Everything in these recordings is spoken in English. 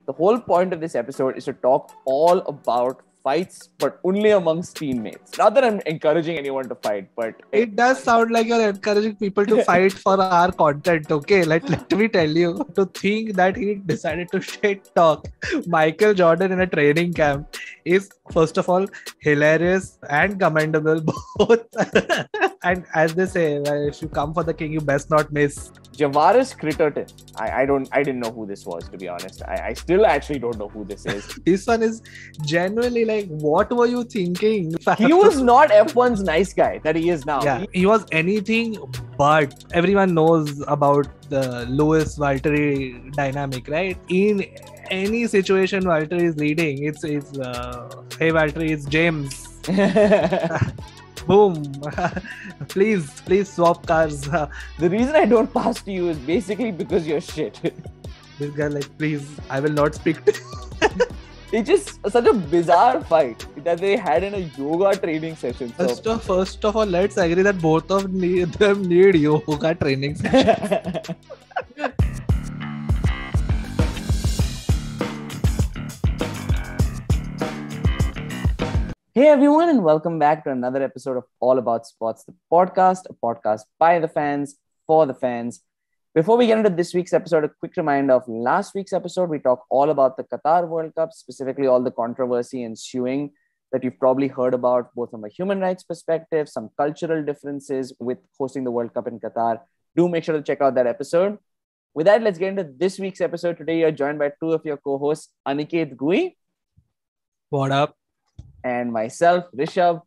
the whole point of this episode is to talk all about fights, but only amongst teammates. Not that I'm encouraging anyone to fight, but it does sound like you're encouraging people to fight for our content. Okay, let me tell you, to think that he decided to shit talk Michael Jordan in a training camp is, first of all, hilarious and commendable both. And as they say, if you come for the king, you best not miss. Javaris Critterton. I didn't know who this was, to be honest. I still actually don't know who this is. This one is genuinely like, what were you thinking? He was not F1's nice guy that he is now. Yeah, he was anything but. Everyone knows about the Lewis Valtteri dynamic, right? In any situation Valtteri is leading, it's hey Valtteri, it's James. Boom. please swap cars. The reason I don't pass to you is basically because you're shit. This guy like, please, I will not speak to you. It's just such a bizarre fight that they had in a yoga training session. So. First of all, let's agree that both of them need yoga training sessions. Hey everyone, and welcome back to another episode of All About Sports, the podcast, a podcast by the fans, for the fans. Before we get into this week's episode, a quick reminder of last week's episode. We talk all about the Qatar World Cup, specifically all the controversy ensuing that you've probably heard about, both from a human rights perspective, some cultural differences with hosting the World Cup in Qatar. Do make sure to check out that episode. With that, let's get into this week's episode. Today, you're joined by two of your co-hosts, Aniket Gui. What up? And myself, Rishabh.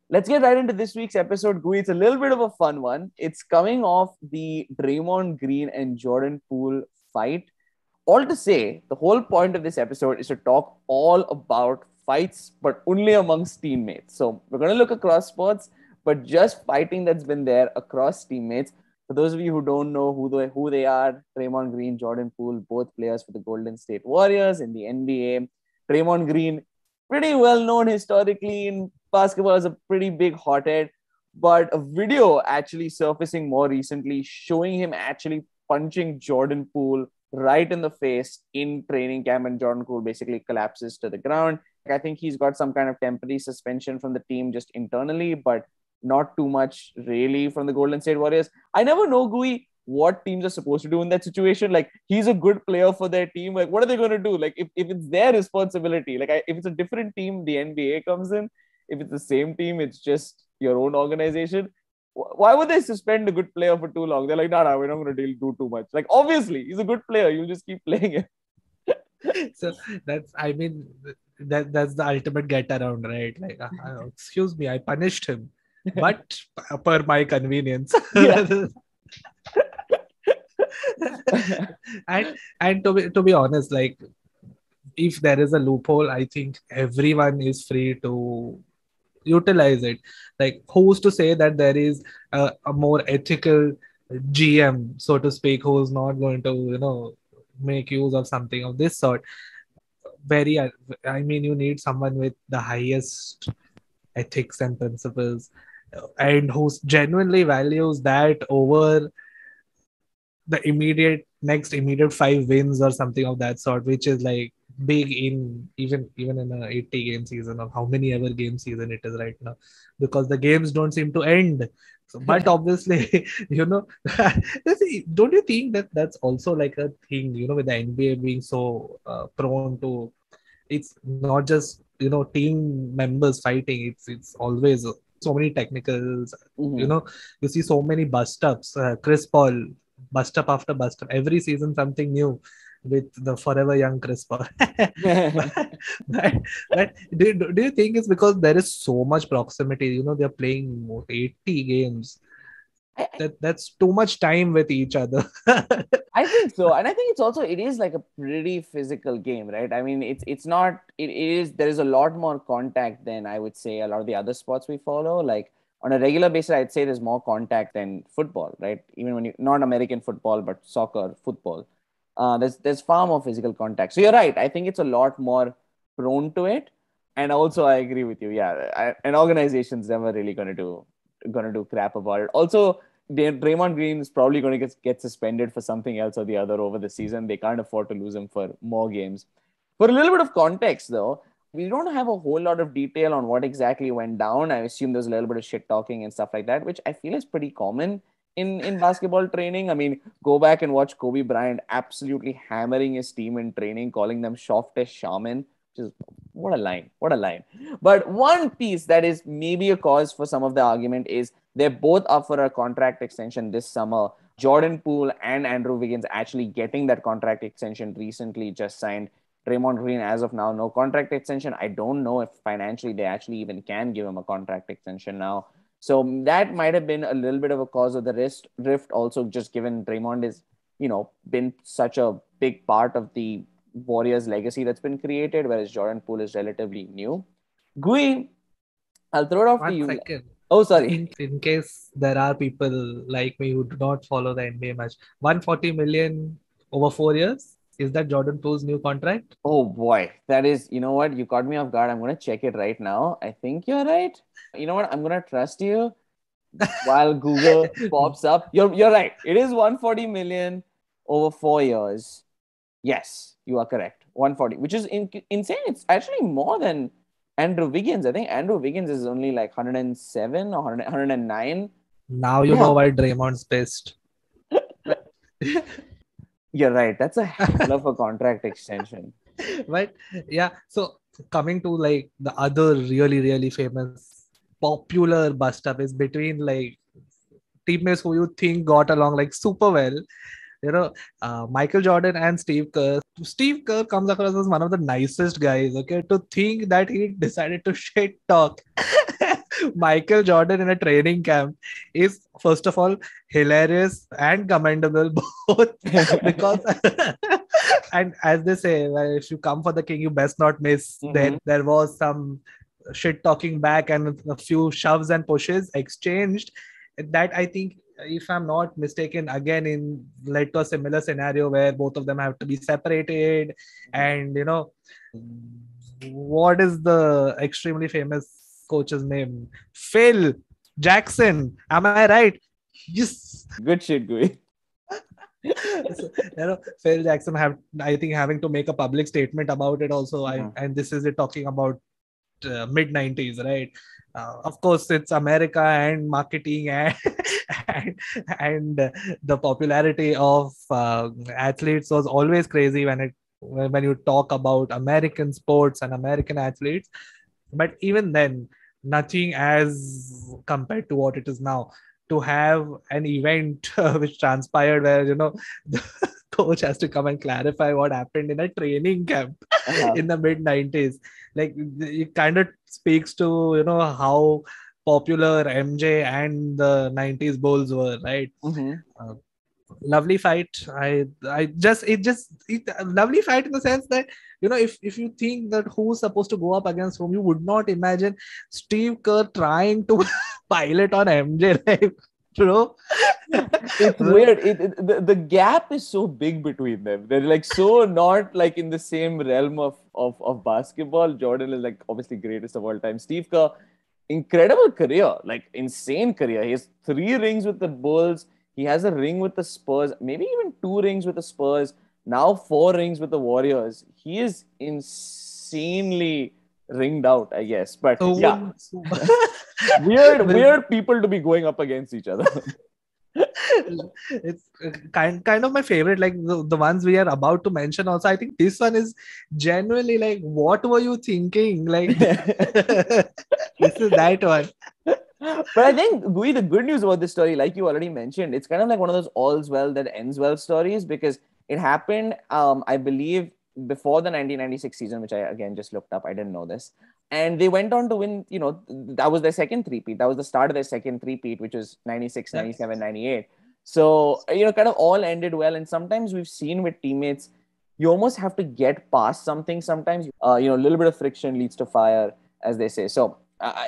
Let's get right into this week's episode, Gui. It's a little bit of a fun one. It's coming off the Draymond Green and Jordan Poole fight. All to say, the whole point of this episode is to talk all about fights, but only amongst teammates. So we're going to look across sports, but just fighting that's been there across teammates. For those of you who don't know who they are, Draymond Green, Jordan Poole, both players for the Golden State Warriors in the NBA. Draymond Green, pretty well known historically in basketball as a pretty big hothead, but a video actually surfacing more recently showing him actually punching Jordan Poole right in the face in training camp, and Jordan Poole basically collapses to the ground. I think he's got some kind of temporary suspension from the team just internally, but not too much really from the Golden State Warriors. I never know, Gui, what teams are supposed to do in that situation. Like, he's a good player for their team. Like, what are they going to do? Like, if it's their responsibility, like if it's a different team, the NBA comes in. If it's the same team, it's just your own organization. Why would they suspend a good player for too long? They're like, no, we're not going to do too much. Like, obviously, he's a good player. You'll just keep playing him. So that's the ultimate get around, right? Like, excuse me, I punished him, but per my convenience. Yeah. and to be honest, like, if there is a loophole, I think everyone is free to utilize it. Like, who's to say that there is a more ethical GM, so to speak, who's not going to make use of something of this sort? You need someone with the highest ethics and principles, and who genuinely values that over the next immediate 5 wins or something of that sort, which is like big in even in a 80 game season, or how many ever game season it is right now, because the games don't seem to end. So, but obviously, don't you think that that's also like a thing, with the NBA being so prone to, it's not just team members fighting, it's always so many technicals. Mm-hmm. You see so many bust ups. Chris Paul, bust up after bust up every season, something new with the forever young Chris Paul. but do you think it's because there is so much proximity? They're playing 80 games. That's too much time with each other. I think so. And I think it is like a pretty physical game, right? I mean, there is a lot more contact than I would say a lot of the other sports we follow. Like, on a regular basis, I'd say there's more contact than football, right? Even when not American football, but soccer, football. There's far more physical contact. So you're right. I think it's a lot more prone to it. And also, I agree with you. Yeah, an organization's never really going to do crap about it. Also, Draymond Green is probably going to get suspended for something else or the other over the season. They can't afford to lose him for more games. For a little bit of context, though, we don't have a whole lot of detail on what exactly went down. I assume there's a little bit of shit talking and stuff like that, which I feel is pretty common in basketball training. I mean, go back and watch Kobe Bryant absolutely hammering his team in training, calling them softest shaman. Which is what a line. What a line. But one piece that is maybe a cause for some of the argument is they're both up for a contract extension this summer. Jordan Poole and Andrew Wiggins actually getting that contract extension recently just signed. Draymond Green, as of now, no contract extension. I don't know if financially they actually even can give him a contract extension now. So that might have been a little bit of a cause of the rift. Also, just given Draymond is, been such a big part of the Warriors legacy that's been created, whereas Jordan Poole is relatively new. Gui, I'll throw it off to you. 1 second. Oh, sorry. In case there are people like me who do not follow the NBA much, 140 million over 4 years. Is that Jordan Poole's new contract? Oh boy, that is, you know what? You caught me off guard. I'm going to check it right now. I think you're right. You know what? I'm going to trust you while Google pops up. You're right. It is 140 million over 4 years. Yes, you are correct. 140, which is insane. It's actually more than Andrew Wiggins. I think Andrew Wiggins is only like 107 or 109. Now you know why Draymond's pissed. You're right. That's a hell of a contract extension. But yeah, so coming to like the other really, really famous, popular bust up is between like teammates who you think got along like super well. Michael Jordan and Steve Kerr. Steve Kerr comes across as one of the nicest guys. Okay, to think that he decided to shit talk Michael Jordan in a training camp is, first of all, hilarious and commendable both because and as they say, well, if you come for the king, you best not miss. Then there was some shit talking back and a few shoves and pushes exchanged that I think, if I'm not mistaken, again led to a similar scenario where both of them have to be separated. And what is the extremely famous coach's name? Phil Jackson. Am I right? Yes. Good shit, Gui. Phil Jackson having to make a public statement about it also. And this is it talking about mid 90s, right? Of course, it's America and marketing and the popularity of athletes was always crazy when you talk about American sports and American athletes. But even then, nothing as compared to what it is now. To have an event which transpired where the coach has to come and clarify what happened in a training camp in the mid 90s, like it kind of speaks to how popular MJ and the 90s Bulls were, right? Lovely fight. Lovely fight in the sense that if you think that who's supposed to go up against whom, you would not imagine Steve Kerr trying to pilot on MJ, like, it's weird. The gap is so big between them. They're like so not like in the same realm of basketball. Jordan is like obviously greatest of all time. Steve Kerr, incredible career, like insane career. He has 3 rings with the Bulls. He has a ring with the Spurs, maybe even 2 rings with the Spurs. Now 4 rings with the Warriors. He is insanely ringed out, I guess. But yeah, weird people to be going up against each other. It's kind of my favorite, like the ones we are about to mention also. I think this one is genuinely like, what were you thinking? Like, this is that one. But I think, Gui, the good news about this story, like you already mentioned, it's kind of like one of those all's well that ends well stories, because it happened, I believe, before the 1996 season, which I, again, just looked up. I didn't know this. And they went on to win, that was their second three-peat. That was the start of their second three-peat, which was 96, 97, 98. So, kind of all ended well. And sometimes we've seen with teammates, you almost have to get past something sometimes. A little bit of friction leads to fire, as they say. So,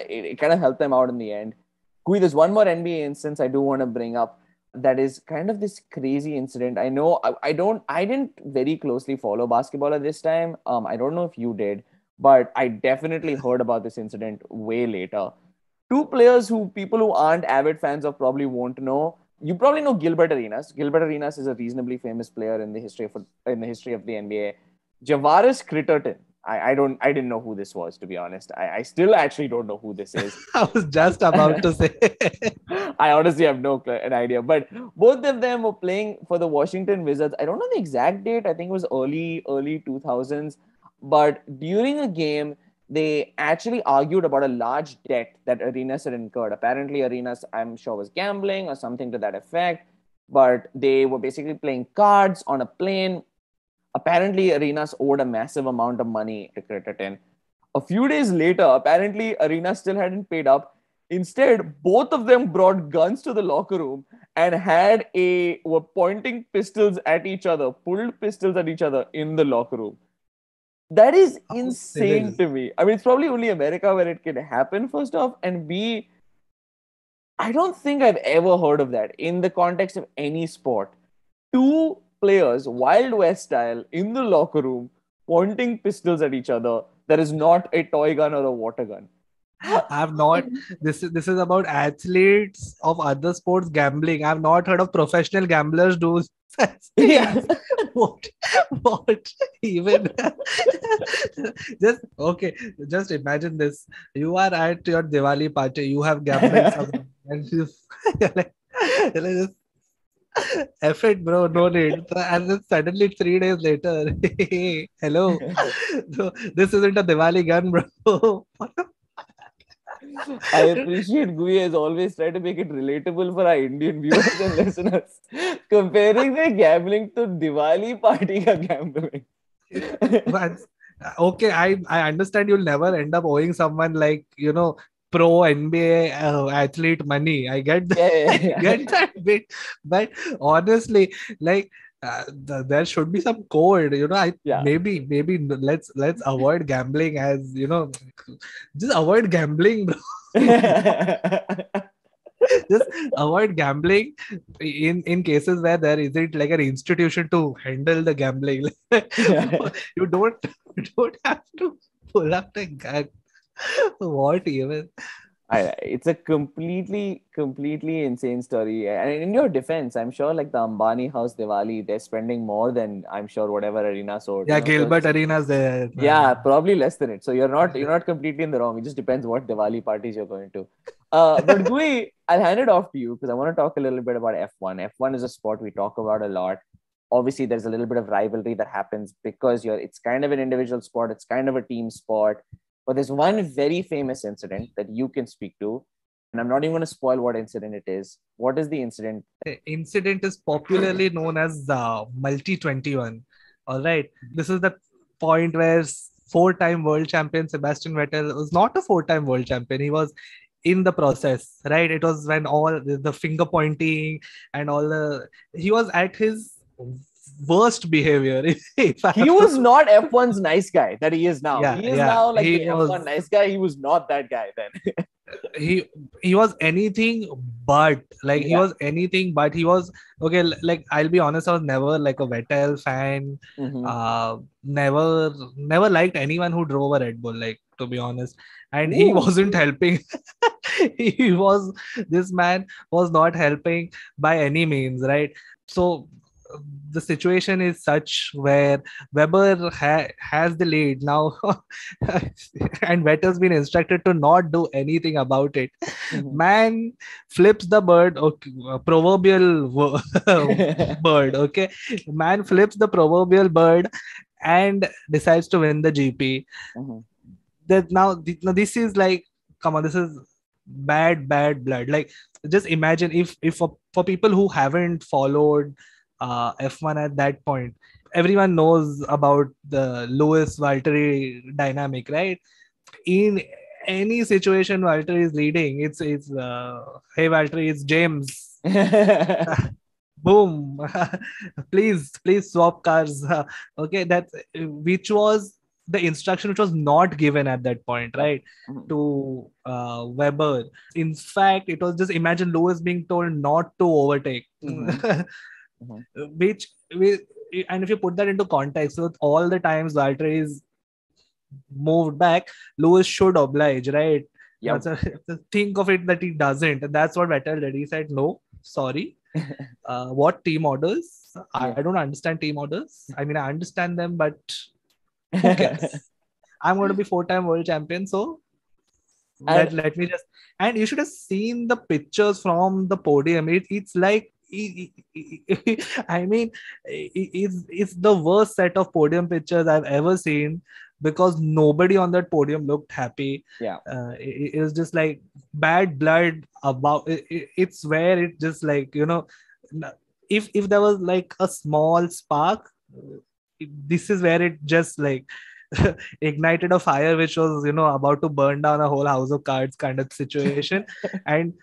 it kind of helped them out in the end. Gui, there's one more NBA instance I do want to bring up that is kind of this crazy incident. I know I didn't very closely follow basketball at this time. I don't know if you did, but I definitely heard about this incident way later. 2 players who people who aren't avid fans of probably won't know. You probably know Gilbert Arenas. Gilbert Arenas is a reasonably famous player in the history of the NBA. Javaris Critterton. I didn't know who this was, to be honest. I still actually don't know who this is. I was just about to say. I honestly have an idea. But both of them were playing for the Washington Wizards. I don't know the exact date. I think it was early 2000s. But during a game, they actually argued about a large debt that Arenas had incurred. Apparently, Arenas, I'm sure, was gambling or something to that effect. But they were basically playing cards on a plane. Apparently, Arenas owed a massive amount of money to Critterton. A few days later, apparently, Arenas still hadn't paid up. Instead, both of them brought guns to the locker room and were pointing pistols at each other, pulled pistols at each other in the locker room. That is insane to me. I mean, it's probably only America where it can happen, first off. And B, I don't think I've ever heard of that in the context of any sport. Two players, Wild West style, in the locker room, pointing pistols at each other. That is not a toy gun or a water gun. I've not. This is about athletes of other sports gambling. I've not heard of professional gamblers do. Yeah. What even? Just okay. Just imagine this. You are at your Diwali party. You have gambled something, and you're like just F it, bro. No need. And then suddenly 3 days later, hey, hello. So this isn't a Diwali gun, bro. I appreciate Gui has always tried to make it relatable for our Indian viewers and listeners, comparing their gambling to Diwali party ka gambling. But, okay, I understand you'll never end up owing someone like, pro NBA athlete money. I get that, Yeah. I get that bit. But honestly, like, there should be some code, maybe let's avoid gambling, as just avoid gambling, bro. Just avoid gambling in cases where there isn't like an institution to handle the gambling. you don't have to pull up the gun. What even? It's a completely insane story. And in your defense, I'm sure like the Ambani house Diwali, they're spending more than I'm sure whatever Arena sold. Yeah, Gilbert Arenas there. Yeah, probably less than it. So you're not completely in the wrong. It just depends what Diwali parties you're going to. But Gui, I'll hand it off to you because I want to talk a little bit about F1. F1 is a sport we talk about a lot. Obviously, there's a little bit of rivalry that happens because it's kind of an individual sport. It's kind of a team sport. But there's one very famous incident that you can speak to. And I'm not even going to spoil what incident it is. What is the incident? The incident is popularly known as the Multi 21. All right. This is the point where 4-time world champion Sebastian Vettel was not a 4-time world champion. He was in the process, right? It was when all the finger pointing and he was at his worst behavior. He was not F1's nice guy that he is now. Yeah, he is now like the was, F1 nice guy. He was not that guy then. he was anything but he was anything but he was okay. Like, I'll be honest, I was never like a Vettel fan. Never liked anyone who drove a Red Bull, like, to be honest. And he wasn't helping. This man was not helping by any means, right? So the situation is such where Weber has the lead now, and Vettel's been instructed to not do anything about it. Man flips the bird, okay, proverbial bird. Okay, man flips the proverbial bird and decides to win the GP. That now this is like, come on, this is bad blood. Like, just imagine if for people who haven't followed F1 at that point, everyone knows about the Lewis Valtteri dynamic, right? In any situation Valtteri is leading, it's hey Valtteri, it's James. Boom. please swap cars. Okay, that's which was the instruction which was not given at that point, right? To Weber. In fact, it was just, imagine Lewis being told not to overtake. And if you put that into context, with all the times Valtteri is moved back, Lewis should oblige, right? Think of it that he doesn't, and that's what Vettel did. He said, no, sorry, What team orders? I Yeah. don't understand team orders. I mean, I understand them, but who cares? I'm going to be 4-time world champion, so And let me just. And you should have seen the pictures from the podium. It's like I mean, it's the worst set of podium pictures I've ever seen, because nobody on that podium looked happy. yeah, It was just like bad blood about it's where it just like, if there was like a small spark, this is where it just like ignited a fire which was, about to burn down a whole house of cards kind of situation. And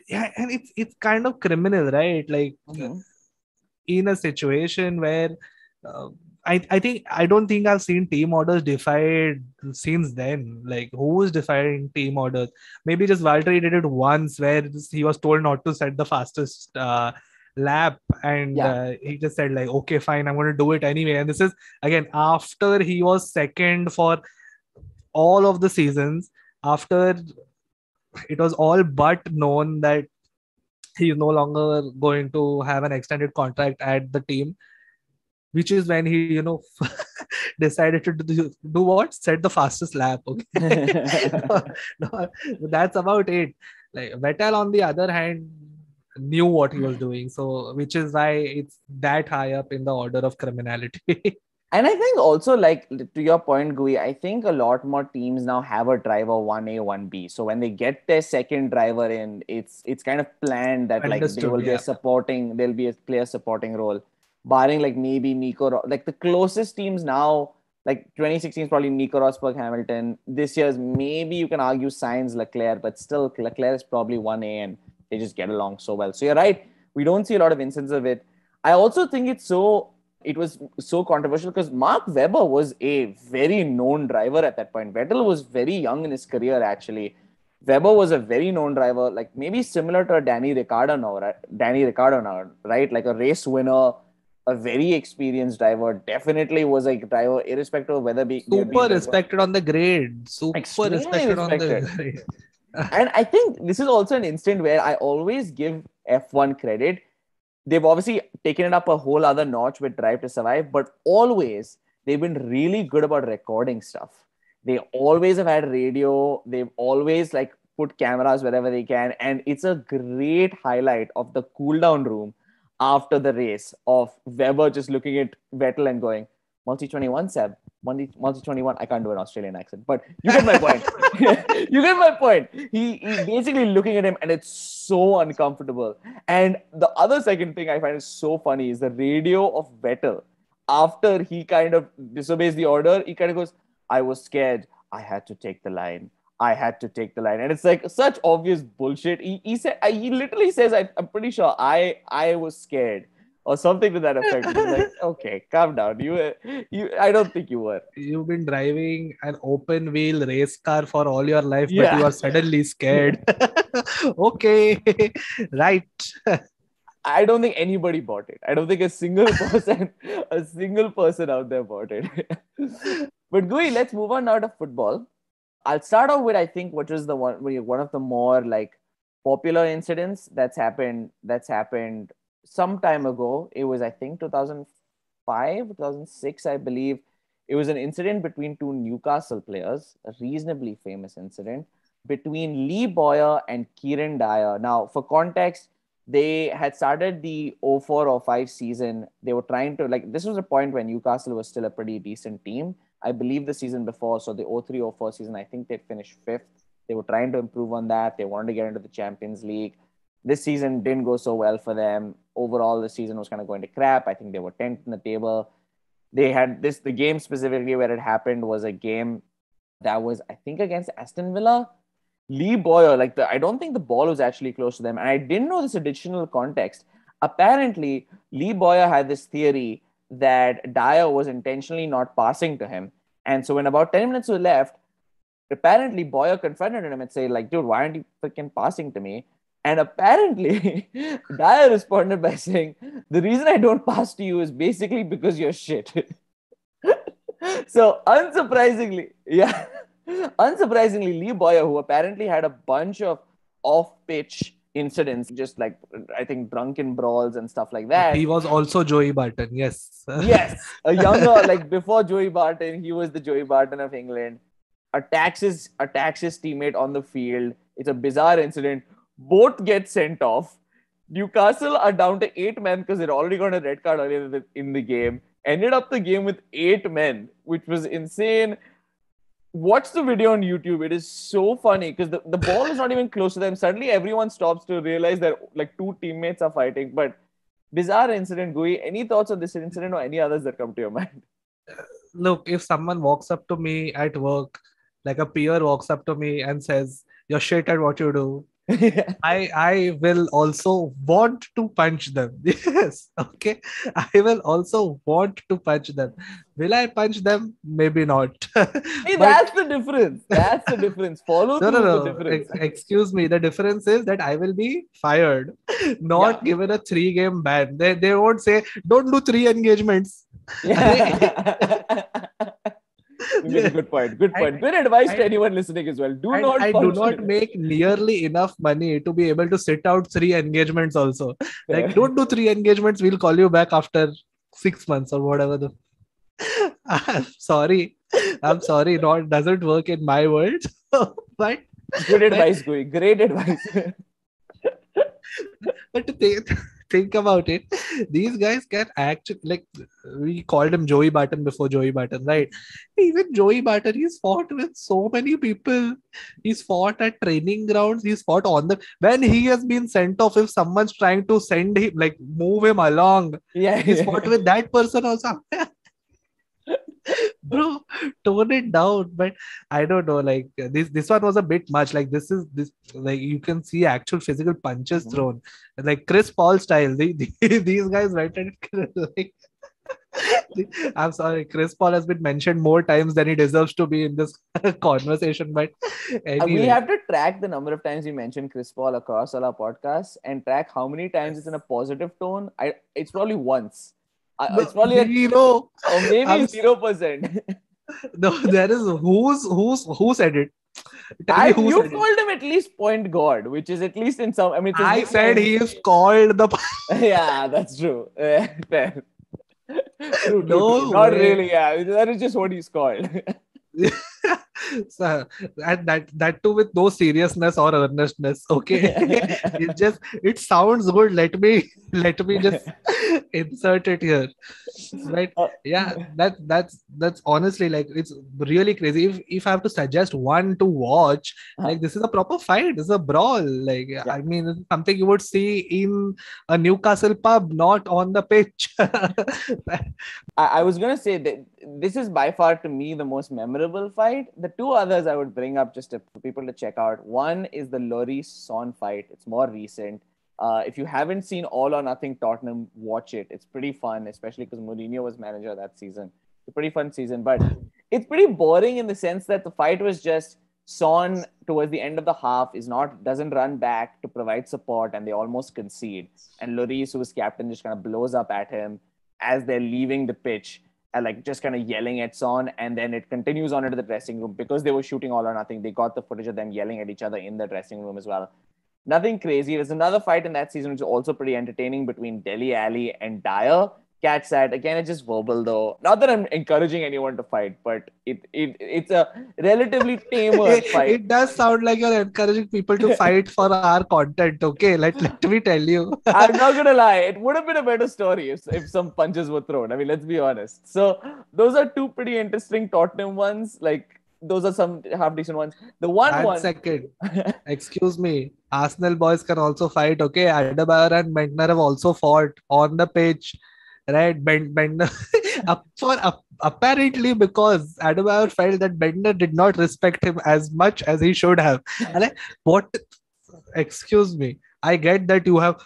yeah, and it's kind of criminal, right? Like, mhm. in a situation where uh, I don't think I've seen team orders defied since then. Like, who is defying team orders? Maybe just Valtteri did it once, where he was told not to set the fastest lap, and Yeah, he just said like, okay, fine, I'm going to do it anyway. And this is again after he was second for all of the seasons, after it was all but known that he is no longer going to have an extended contract at the team, which is when he, decided to do what? Set the fastest lap. Okay. no, no, that's about it. Like, Vettel, on the other hand, knew what he was doing. So, which is why it's that high up in the order of criminality. and I think also, like, to your point, Gui, I think a lot more teams now have a driver 1A, 1B. So when they get their second driver in, it's kind of planned that like they Understood. will be a Yeah. supporting, there'll be a player supporting role, barring like maybe like the closest teams now, like 2016 is probably Nico Rosberg, Hamilton. This year's maybe you can argue Sainz, Leclerc, but still Leclerc is probably 1A and they just get along so well. So you're right. We don't see a lot of instances of it. I also think it was so controversial because Mark Webber was a very known driver at that point. Vettel was very young in his career, actually. Webber was a very known driver, like maybe similar to Danny Ricciardo now, right? Danny Ricciardo now, right? Like a race winner, a very experienced driver. Definitely was a driver, irrespective of whether they would be Super in the respected on the grade. Super extremely respected on the respected. grade. And I think this is also an instant where I always give F1 credit. They've obviously taken it up a whole other notch with Drive to Survive, but always they've been really good about recording stuff. They always have had radio. They've always like put cameras wherever they can. And it's a great highlight of the cool down room after the race of Weber just looking at Vettel and going, Multi 21, Seb. Multi 21. I can't do an Australian accent, but you get my point. You get my point. He basically looking at him and it's so uncomfortable. And the other second thing I find is so funny is the radio of Vettel. After he kind of disobeys the order, he kind of goes, I was scared. I had to take the line. I had to take the line. And it's like such obvious bullshit. He literally says, I'm pretty sure I was scared or something to that effect. Which is like, okay, calm down. I don't think you were. You've been driving an open wheel race car for all your life, but you Yeah. are suddenly scared. Okay. Right. I don't think anybody bought it. I don't think a single person out there bought it. But Gui, let's move on now to football. I'll start off with I think which was the one of the more like popular incidents that's happened some time ago. It was I think 2005, 2006, I believe. It was an incident between two Newcastle players, a reasonably famous incident between Lee Boyer and Kieran Dyer. Now, for context, they had started the 04-05 season. They were trying to like this was a point when Newcastle was still a pretty decent team. I believe the season before, so the 03-04 season, I think they finished fifth. They were trying to improve on that. They wanted to get into the Champions League. This season didn't go so well for them. Overall, the season was kind of going to crap. I think they were 10th in the table. They had the game specifically where it happened was a game that was, I think, against Aston Villa. Lee Boyer, I don't think the ball was actually close to them. And I didn't know this additional context. Apparently, Lee Boyer had this theory that Dyer was intentionally not passing to him. And so when about 10 minutes were left, apparently Boyer confronted him and said, like, dude, why aren't you freaking passing to me? And apparently Dyer responded by saying, the reason I don't pass to you is basically because you're shit. So unsurprisingly, yeah. Unsurprisingly, Lee Boyer, who apparently had a bunch of off-pitch incidents, just like I think drunken brawls and stuff like that. He was also Joey Barton. Yes. Yes, a younger, like before Joey Barton, he was the Joey Barton of England. Attacks his teammate on the field. It's a bizarre incident. Both get sent off. Newcastle are down to 8 men because they'd already got a red card earlier in the game. Ended up the game with 8 men, which was insane. Watch the video on YouTube. It is so funny because the ball is not even close to them. Suddenly, everyone stops to realize that like 2 teammates are fighting. But bizarre incident, Gui. Any thoughts on this incident or any others that come to your mind? Look, if someone walks up to me at work, like a peer walks up to me and says, "You're shit at what you do," I will also want to punch them. Yes, okay. I will also want to punch them. Will I punch them? Maybe not. Hey, that's the difference. That's the difference. Follow through No. the difference. Excuse me. The difference is that I will be fired, not given a 3-game ban. They won't say, don't do 3 engagements. Yeah. You make a good point. Good point. Good advice to anyone listening as well. I do not make nearly enough money to be able to sit out 3 engagements also. Like, don't do 3 engagements. We'll call you back after 6 months or whatever. I'm sorry. It doesn't work in my world. But good advice, Gui. Great advice. But think about it. These guys can actually, like, we called him Joey Barton before Joey Barton, right? Even Joey Barton, he's fought with so many people. He's fought at training grounds. He's fought when he has been sent off, if someone's trying to send him, like, move him along. Yeah. He's fought with that person also. Bro, tone it down. But I don't know, like, this one was a bit much. Like, this like, you can see actual physical punches thrown, like Chris Paul style. These guys went at it like, I'm sorry, Chris Paul has been mentioned more times than he deserves to be in this conversation. But anyway, we have to track the number of times we mention Chris Paul across all our podcasts and track how many times it's in a positive tone. It's probably once. It's probably 0 or maybe 0%. No, there is who said it. You called him at least point guard, which is at least in some. I mean, I said he is called the. Yeah, that's true. Fair. True, No, not really. Yeah, that is just what he's called. So, and that too with no seriousness or earnestness. Okay, it sounds good. Let me just insert it here. Right? Yeah, that's honestly, like, it's really crazy. If I have to suggest one to watch, like, this is a proper fight. This is a brawl. Like, I mean, it's something you would see in a Newcastle pub, not on the pitch. I was gonna say that this is by far to me the most memorable fight. The 2 others I would bring up just for people to check out. One is the Lloris-Son fight. It's more recent. If you haven't seen All or Nothing Tottenham, watch it. It's pretty fun, especially because Mourinho was manager that season. It's a pretty fun season, but it's pretty boring in the sense that the fight was just Son towards the end of the half doesn't run back to provide support, and they almost concede. And Lloris, who was captain, just kind of blows up at him as they're leaving the pitch. And like just kind of yelling at Son, and then it continues on into the dressing room because they were shooting All or Nothing. They got the footage of them yelling at each other in the dressing room as well. Nothing crazy. There's another fight in that season which is also pretty entertaining between Dele Alli and Dyer. Catch that. Again, it's just verbal though. Not that I'm encouraging anyone to fight, but it's a relatively tamer fight. It does sound like you're encouraging people to fight for our content. Okay, let me tell you. I'm not gonna lie. It would have been a better story if some punches were thrown. I mean, let's be honest. So those are 2 pretty interesting Tottenham ones. Like, those are some half decent ones. The one second. Excuse me. Arsenal boys can also fight. Okay, Adebayor and Bentner have also fought on the pitch. Right, Bentner. Apparently, because Adebayor felt that Bentner did not respect him as much as he should have. Like, what? Excuse me. I get that you have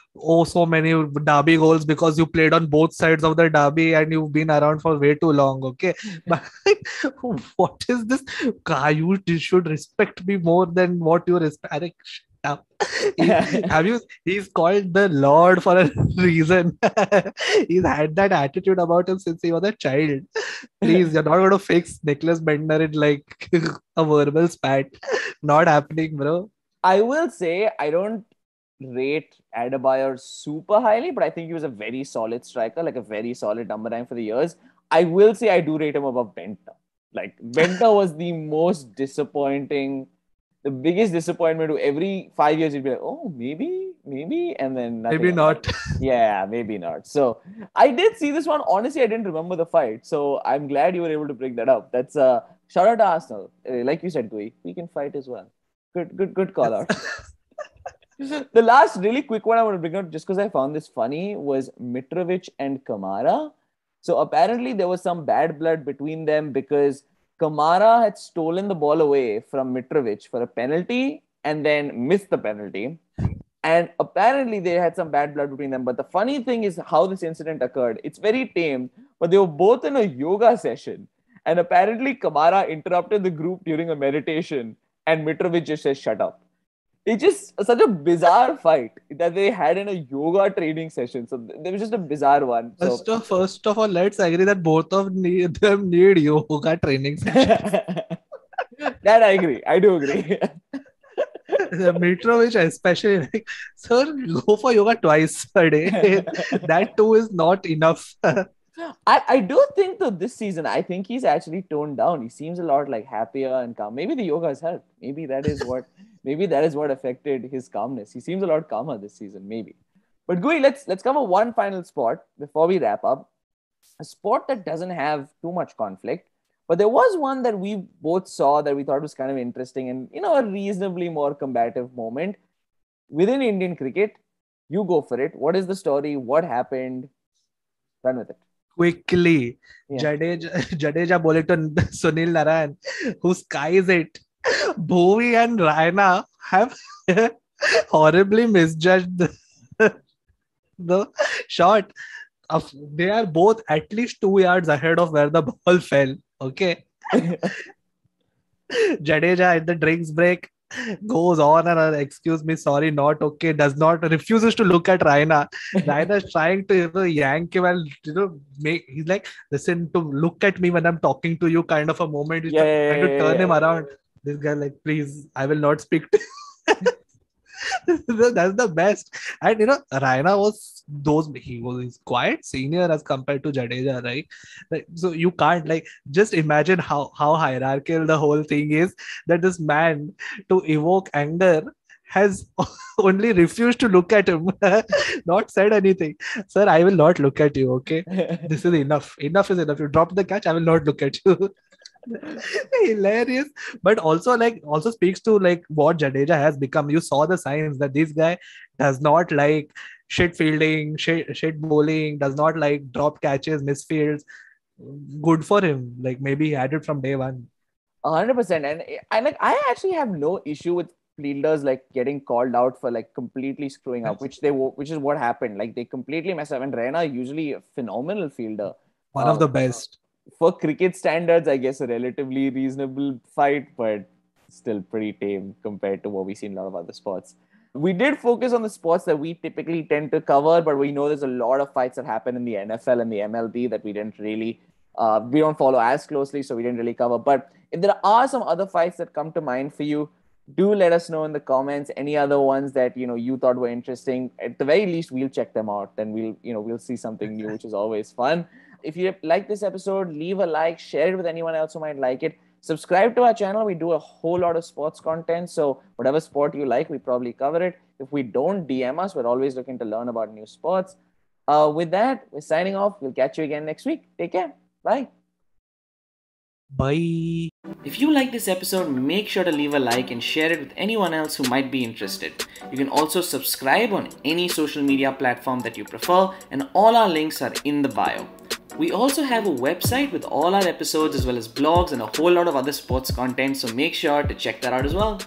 so many derby goals because you played on both sides of the derby and you've been around for way too long. Okay, but what is this? You should respect me more than what you respect. He's called the Lord for a reason. He's had that attitude about him since he was a child. Please, you're not going to fix Nicholas Bentner in like a verbal spat. Not happening, bro. I will say I don't rate Adebayor super highly, but I think he was a very solid striker, like a very solid number 9 for the years. I will say I do rate him above Benta. Like, Benta was the most disappointing, the biggest disappointment. To every 5 years, you'd be like, oh, maybe, and then nothing. Maybe not. Yeah, maybe not. So I did see this one. Honestly, I didn't remember the fight. So I'm glad you were able to bring that up. That's shout out to Arsenal. Like you said, Gui, we can fight as well. Good call out. The last really quick one I want to bring up, just because I found this funny, was Mitrovic and Kamara. So apparently there was some bad blood between them because Kamara had stolen the ball away from Mitrovic for a penalty and then missed the penalty. And apparently they had some bad blood between them. But the funny thing is how this incident occurred. It's very tame, but they were both in a yoga session. And apparently Kamara interrupted the group during a meditation and Mitrovic just says, shut up. It's just such a bizarre fight that they had in a yoga training session. So there was just a bizarre one. First of all, let's agree that both of them need yoga training sessions. That I agree. I do agree. Mitrovic especially, like, sir, go for yoga twice a day. That too is not enough. I do think that this season, I think he's actually toned down. He seems a lot like happier and calm. Maybe the yoga has helped. Maybe that is what affected his calmness. He seems a lot calmer this season, maybe. But Gui, let's cover one final sport before we wrap up. A sport that doesn't have too much conflict, but there was one that we both saw that we thought was kind of interesting and, a reasonably more combative moment within Indian cricket. You go for it. What is the story? What happened? Run with it. Quickly, yeah. Jadeja bowling to Sunil Narayan, who skies it. Bhuvi and Raina have horribly misjudged the shot. They are both at least 2 yards ahead of where the ball fell. Okay. Jadeja at the drinks break goes on and excuse me, sorry, not okay, refuses to look at Raina. Raina is trying to yank him and he's like, listen, to look at me when I'm talking to you, kind of a moment. He's trying to turn him around. This guy like, please, I will not speak to you. That's the best. And Raina he's quite senior as compared to Jadeja, right? Like, so you can't just imagine how hierarchical the whole thing is, that this man, to evoke anger, has only refused to look at him, not said anything. Sir, I will not look at you, okay? This is enough. Enough is enough. You drop the catch, I will not look at you. Hilarious, but also speaks to what Jadeja has become. You saw the signs that this guy does not like shit fielding, shit bowling, does not like drop catches, misfields. Good for him. Maybe he had it from day one. 100%. And I actually have no issue with fielders getting called out for completely screwing up, which is what happened. They completely messed up. And Raina, usually a phenomenal fielder, one of the best. For cricket standards, I guess a relatively reasonable fight, but still pretty tame compared to what we see in a lot of other sports. We did focus on the sports that we typically tend to cover, but we know there's a lot of fights that happen in the NFL and the MLB that we didn't really, we don't follow as closely, so we didn't really cover. But if there are some other fights that come to mind for you, do let us know in the comments. Any other ones that you thought were interesting. At the very least, we'll check them out. Then we'll see something new, which is always fun. If you like this episode, leave a like, share it with anyone else who might like it. Subscribe to our channel. We do a whole lot of sports content. So whatever sport you like, we probably cover it. If we don't, DM us. We're always looking to learn about new sports. With that, we're signing off. We'll catch you again next week. Take care. Bye. Bye. If you like this episode, make sure to leave a like and share it with anyone else who might be interested. You can also subscribe on any social media platform that you prefer, and all our links are in the bio. We also have a website with all our episodes as well as blogs and a whole lot of other sports content, so make sure to check that out as well.